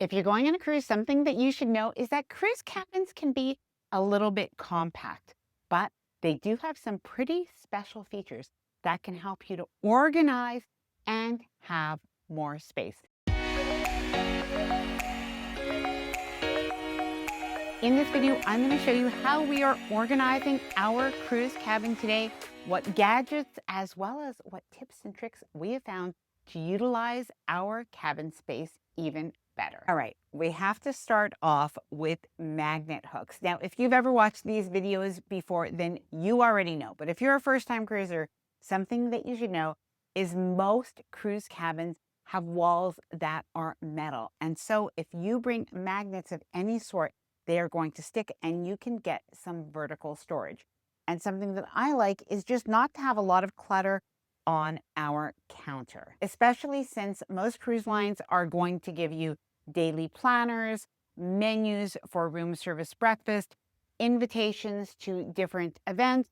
If you're going on a cruise, something that you should know is that cruise cabins can be a little bit compact, but they do have some pretty special features that can help you to organize and have more space. In this video, I'm going to show you how we are organizing our cruise cabin today, what gadgets as well as what tips and tricks we have found to utilize our cabin space even better. All right, we have to start off with magnet hooks. Now, if you've ever watched these videos before, then you already know. But if you're a first-time cruiser, something that you should know is most cruise cabins have walls that are metal. And so if you bring magnets of any sort, they are going to stick and you can get some vertical storage. And something that I like is just not to have a lot of clutter on our counter, especially since most cruise lines are going to give you daily planners, menus for room service breakfast, invitations to different events,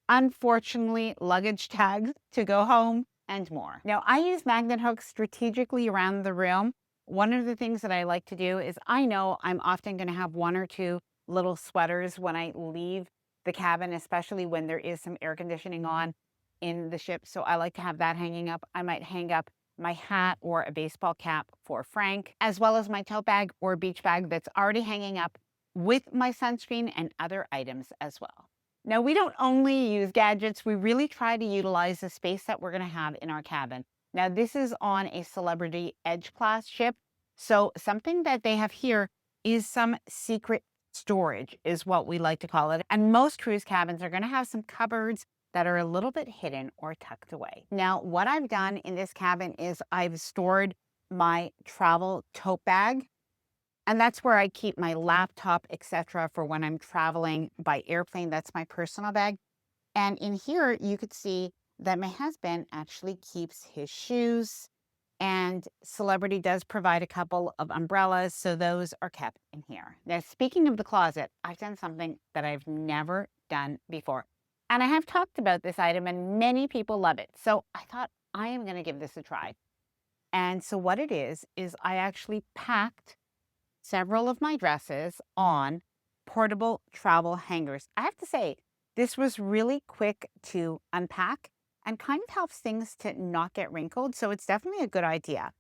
unfortunately, luggage tags to go home, and more. Now, I use magnet hooks strategically around the room. One of the things that I like to do is I know I'm often going to have one or two little sweaters when I leave the cabin, especially when there is some air conditioning on in the ship. So I like to have that hanging up. I might hang up my hat or a baseball cap for Frank, as well as my tote bag or beach bag that's already hanging up with my sunscreen and other items as well. Now, we don't only use gadgets, we really try to utilize the space that we're going to have in our cabin. Now, this is on a Celebrity Edge class ship. So something that they have here is some secret storage is what we like to call it. And most cruise cabins are going to have some cupboards that are a little bit hidden or tucked away. Now, what I've done in this cabin is I've stored my travel tote bag. And that's where I keep my laptop, etc., for when I'm traveling by airplane. That's my personal bag. And in here, you could see that my husband actually keeps his shoes, and Celebrity does provide a couple of umbrellas, so those are kept in here. Now, speaking of the closet, I've done something that I've never done before. And I have talked about this item, and many people love it. So I thought I am going to give this a try. And so what it is I actually packed several of my dresses on portable travel hangers. I have to say, this was really quick to unpack and kind of helps things to not get wrinkled. So it's definitely a good idea.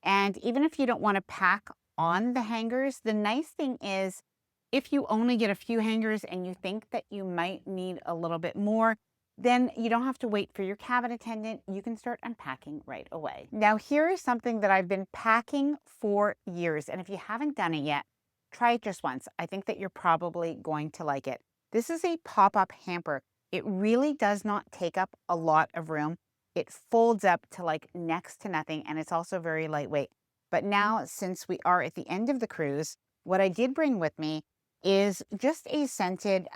And even if you don't want to pack on the hangers, the nice thing is if you only get a few hangers and you think that you might need a little bit more, then you don't have to wait for your cabin attendant. You can start unpacking right away. Now, here is something that I've been packing for years. And if you haven't done it yet, try it just once. I think that you're probably going to like it. This is a pop-up hamper. It really does not take up a lot of room. It folds up to like next to nothing, and it's also very lightweight. But now, since we are at the end of the cruise, what I did bring with me is just a scented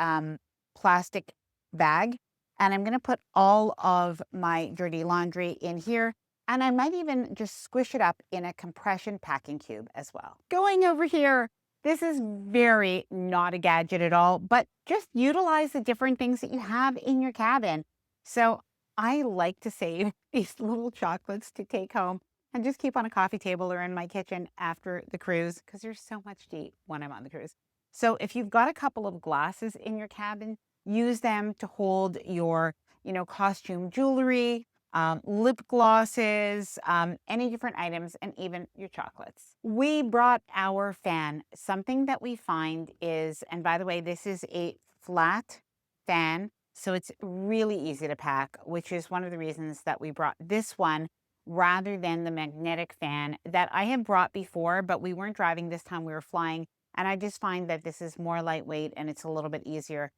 plastic bag. And I'm going to put all of my dirty laundry in here. And I might even just squish it up in a compression packing cube as well. Going over here, this is very not a gadget at all, but just utilize the different things that you have in your cabin. So I like to save these little chocolates to take home and just keep on a coffee table or in my kitchen after the cruise, because there's so much to eat when I'm on the cruise. So if you've got a couple of glasses in your cabin, use them to hold your, costume jewelry, lip glosses, any different items, and even your chocolates. We brought our fan. Something that we find is, and by the way, this is a flat fan, so it's really easy to pack, which is one of the reasons that we brought this one rather than the magnetic fan that I have brought before, but we weren't driving this time, we were flying. And I just find that this is more lightweight and it's a little bit easier.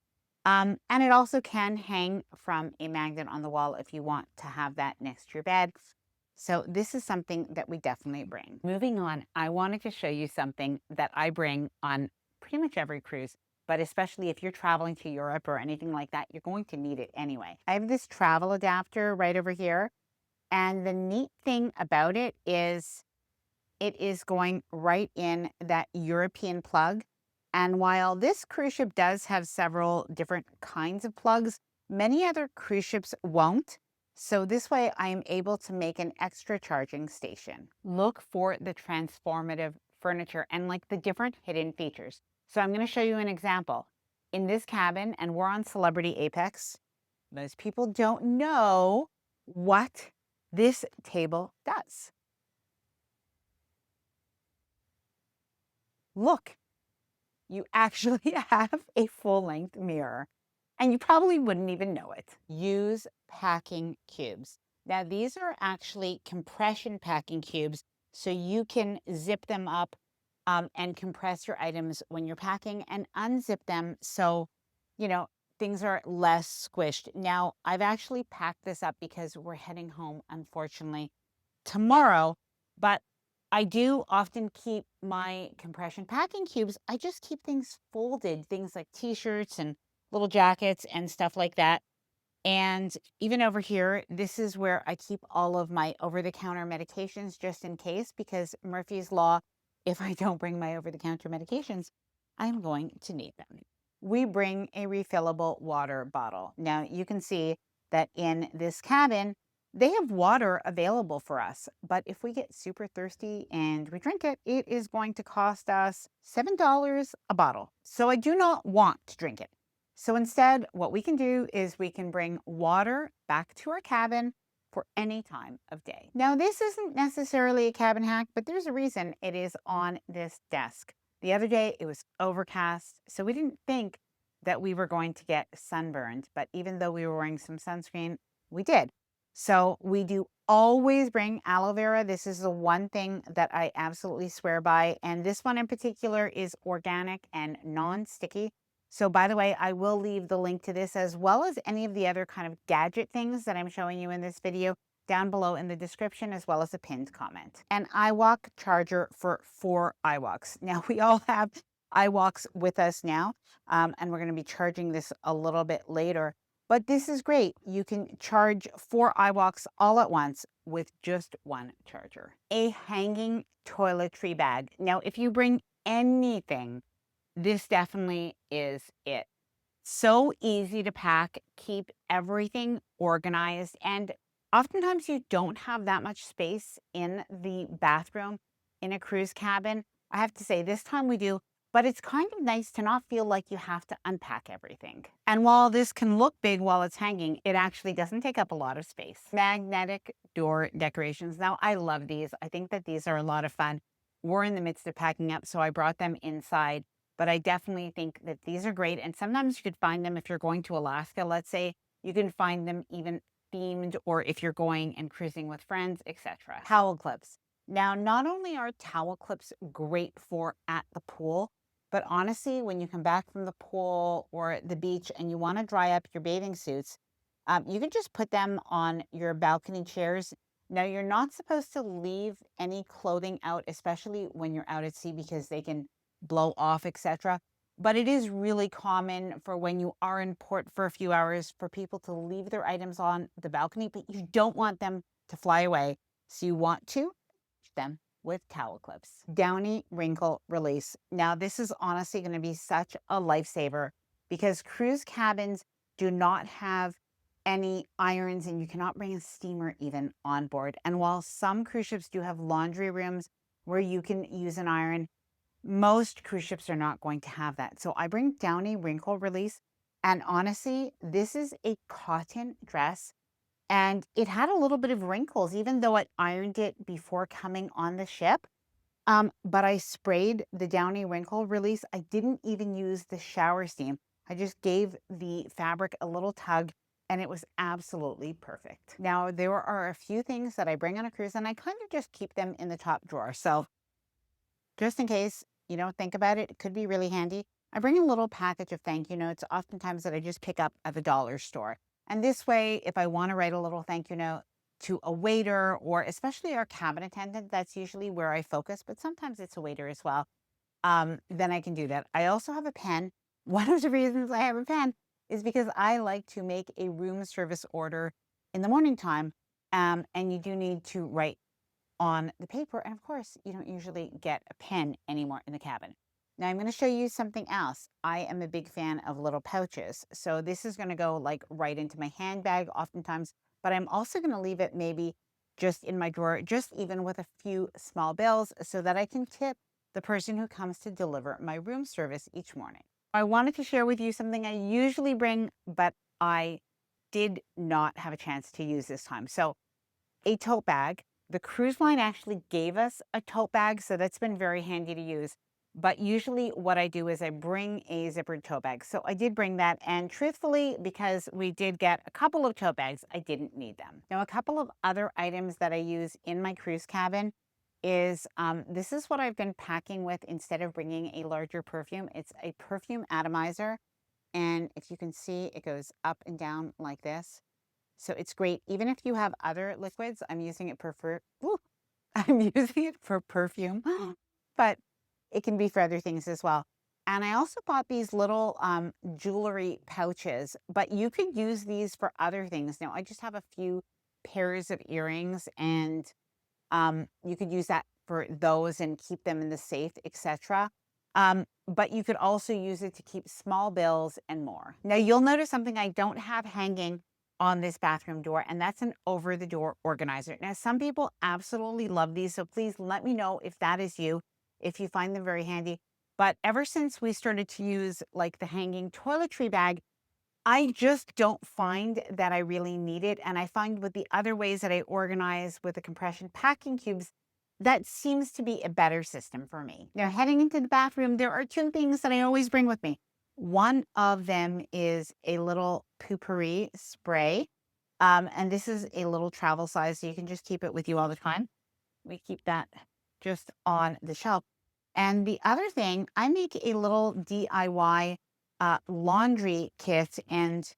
And it also can hang from a magnet on the wall if you want to have that next to your bed. So this is something that we definitely bring. Moving on, I wanted to show you something that I bring on pretty much every cruise, but especially if you're traveling to Europe or anything like that, you're going to need it anyway. I have this travel adapter right over here. And the neat thing about it is going right in that European plug. And while this cruise ship does have several different kinds of plugs, many other cruise ships won't. So this way I am able to make an extra charging station. Look for the Transformative furniture and like the different hidden features. So I'm going to show you an example. In this cabin, and we're on Celebrity Apex, most people don't know what this table does. Look, you actually have a full-length mirror, and you probably wouldn't even know it. Use packing cubes. Now, these are actually compression packing cubes, so you can zip them up and compress your items when you're packing and unzip them so, you know, things are less squished. Now, I've actually packed this up because we're heading home, unfortunately, tomorrow, but I do often keep my compression packing cubes. I just keep things folded, things like t-shirts and little jackets and stuff like that. And even over here, this is where I keep all of my over-the-counter medications just in case, because Murphy's Law, if I don't bring my over-the-counter medications, I'm going to need them. We bring a refillable water bottle. Now, you can see that in this cabin, they have water available for us, but if we get super thirsty and we drink it, it is going to cost us $7 a bottle. So I do not want to drink it. So instead, what we can do is we can bring water back to our cabin for any time of day. Now, this isn't necessarily a cabin hack, but there's a reason it is on this desk. The other day, it was overcast, so we didn't think that we were going to get sunburned, but even though we were wearing some sunscreen, we did. So we do always bring aloe vera. This is the one thing that I absolutely swear by, and this one in particular is organic and non-sticky. So by the way, I will leave the link to this as well as any of the other kind of gadget things that I'm showing you in this video down below in the description, as well as a pinned comment. An iWalk charger for 4 iWalks. Now we all have iWalks with us now, and we're going to be charging this a little bit later. But this is great. You can charge 4 iWalks all at once with just one charger. A hanging toiletry bag. Now, if you bring anything, this definitely is it. So easy to pack, keep everything organized, and oftentimes you don't have that much space in the bathroom in a cruise cabin. I have to say, this time we do, but it's kind of nice to not feel like you have to unpack everything. And while this can look big while it's hanging, it actually doesn't take up a lot of space. Magnetic door decorations. Now, I love these. I think that these are a lot of fun. We're in the midst of packing up, so I brought them inside. But I definitely think that these are great. And sometimes you could find them if you're going to Alaska, let's say, you can find them even themed, or if you're going and cruising with friends, etc. Towel clips. Now, not only are towel clips great for at the pool, but honestly, when you come back from the pool or the beach and you want to dry up your bathing suits, you can just put them on your balcony chairs. Now, you're not supposed to leave any clothing out, especially when you're out at sea, because they can blow off, etc. But it is really common for when you are in port for a few hours for people to leave their items on the balcony, but you don't want them to fly away. So you want to catch them with towel clips. Downy Wrinkle Release. Now, this is honestly going to be such a lifesaver because cruise cabins do not have any irons, and you cannot bring a steamer even on board. And while some cruise ships do have laundry rooms where you can use an iron, most cruise ships are not going to have that. So I bring Downy Wrinkle Release, and honestly, this is a cotton dress, and it had a little bit of wrinkles, even though I ironed it before coming on the ship. But I sprayed the Downy Wrinkle Release. I didn't even use the shower steam. I just gave the fabric a little tug, and it was absolutely perfect. Now, there are a few things that I bring on a cruise, and I kind of just keep them in the top drawer. So just in case you don't think about it, it could be really handy. I bring a little package of thank you notes, oftentimes that I just pick up at the dollar store. And this way, if I want to write a little thank you note to a waiter, or especially our cabin attendant, that's usually where I focus, but sometimes it's a waiter as well, then I can do that. I also have a pen. One of the reasons I have a pen is because I like to make a room service order in the morning time, and you do need to write on the paper. And of course, you don't usually get a pen anymore in the cabin. Now I'm going to show you something else. I am a big fan of little pouches. So this is going to go like right into my handbag oftentimes, but I'm also going to leave it maybe just in my drawer, just even with a few small bills so that I can tip the person who comes to deliver my room service each morning. I wanted to share with you something I usually bring, but I did not have a chance to use this time. So a tote bag. The cruise line actually gave us a tote bag, so that's been very handy to use. But usually what I do is I bring a zippered tote bag. So I did bring that, and truthfully, because we did get a couple of tote bags, I didn't need them. Now, a couple of other items that I use in my cruise cabin is, this is what I've been packing with instead of bringing a larger perfume. It's a Perfume Atomizer, and if you can see, it goes up and down like this. So it's great. Even if you have other liquids, I'm using it I'm using it for perfume, but it can be for other things as well. And I also bought these little jewelry pouches, but you could use these for other things. Now, I just have a few pairs of earrings, and you could use that for those and keep them in the safe, etc. But you could also use it to keep small bills and more. Now, you'll notice something I don't have hanging on this bathroom door, and that's an over-the-door organizer. Now, some people absolutely love these, so please let me know if that is you, if you find them very handy. But ever since we started to use like the hanging toiletry bag, I just don't find that I really need it. And I find with the other ways that I organize with the compression packing cubes, that seems to be a better system for me. Now, heading into the bathroom, there are two things that I always bring with me. One of them is a little Poupourri spray. And this is a little travel size, so you can just keep it with you all the time. We keep that just on the shelf. And the other thing, I make a little DIY laundry kit. And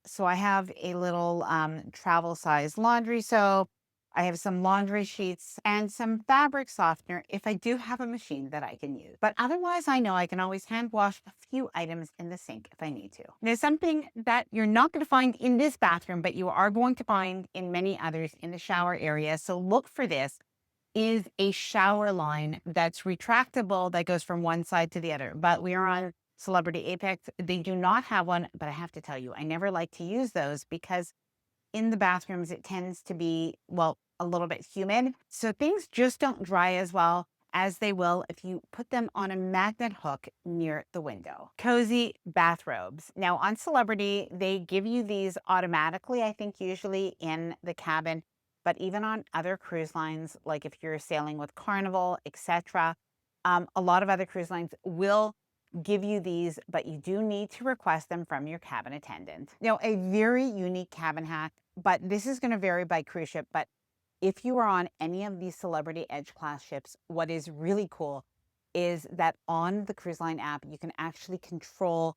so I have a little travel size laundry soap. I have some laundry sheets and some fabric softener if I do have a machine that I can use. But otherwise, I know I can always hand wash a few items in the sink if I need to. There's something that you're not going to find in this bathroom, but you are going to find in many others in the shower area. So look for this. Is a shower line that's retractable that goes from one side to the other. But we are on Celebrity Apex. They do not have one, but I have to tell you, I never like to use those because in the bathrooms, it tends to be, well, a little bit humid. So things just don't dry as well as they will if you put them on a magnet hook near the window. Cozy bathrobes. Now on Celebrity, they give you these automatically, I think usually in the cabin, but even on other cruise lines, like if you're sailing with Carnival, etc., a lot of other cruise lines will give you these, but you do need to request them from your cabin attendant. Now, a very unique cabin hack, but this is going to vary by cruise ship, but if you are on any of these Celebrity Edge class ships, what is really cool is that on the cruise line app, you can actually control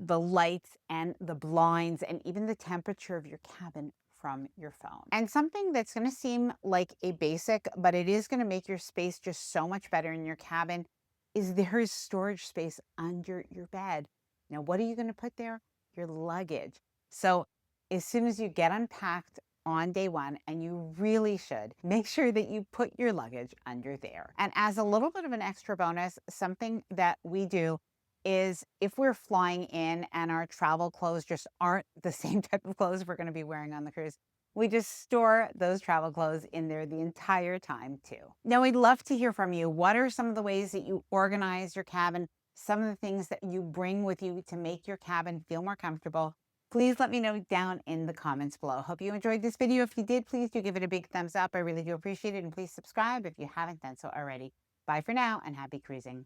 the lights and the blinds and even the temperature of your cabin from your phone. And something that's going to seem like a basic, but it is going to make your space just so much better in your cabin, is there is storage space under your bed. Now, what are you going to put there? Your luggage. So as soon as you get unpacked on day one, and you really should, make sure that you put your luggage under there. And as a little bit of an extra bonus, something that we do is if we're flying in and our travel clothes just aren't the same type of clothes we're going to be wearing on the cruise, we just store those travel clothes in there the entire time too. Now, we'd love to hear from you. What are some of the ways that you organize your cabin? Some of the things that you bring with you to make your cabin feel more comfortable? Please let me know down in the comments below. Hope you enjoyed this video. If you did, please do give it a big thumbs up. I really do appreciate it. And please subscribe if you haven't done so already. Bye for now and happy cruising.